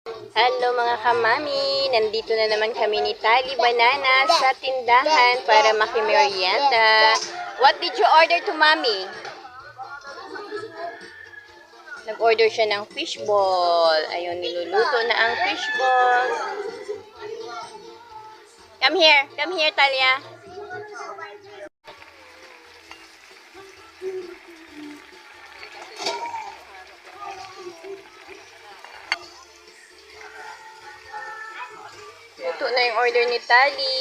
Hello mga kamami! Nandito na naman kami ni Tali Banana sa tindahan para makimerienda. What did you order to Mami? Nag-order siya ng fishball. Ayun, niluluto na ang fishball. Come here Talia. Ito na yung order ni Tali.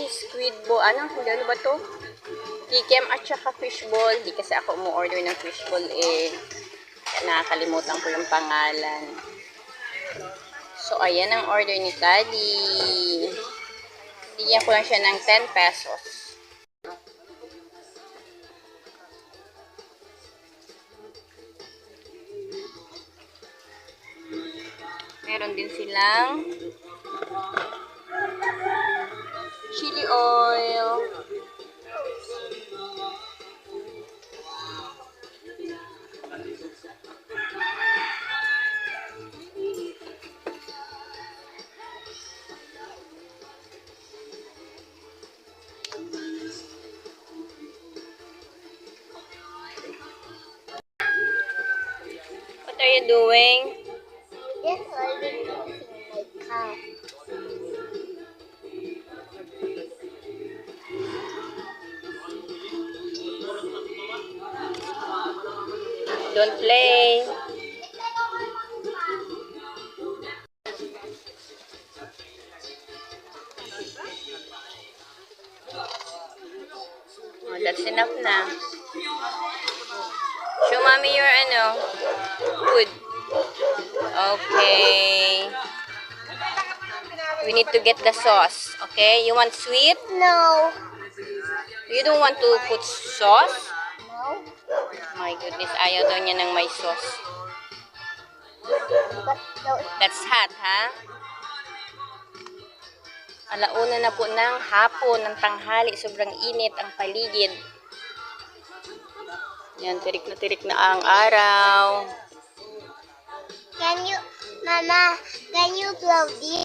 Squid ball. Ano ba to? Kikem at saka fishball. Di kasi ako mo-order ng fishball eh. Nakakalimutan ko yung pangalan. So, ayan ang order ni Tali. Bigyan ko lang siya ng 10 pesos. Meron din silang chili oil. What are you doing? Yes, I've been using my car. Don't play. Oh, that's enough na. Show Mommy your food. Okay. We need to get the sauce. Okay? You want sweet? No. You don't want to put sauce? No. My goodness, ayaw daw niya ng may sauce. But no. That's hot, ha? Alauna na po ng hapon, ng tanghali. Sobrang init ang paligid. Yan, tirik na ang araw. Mama, can you blow this?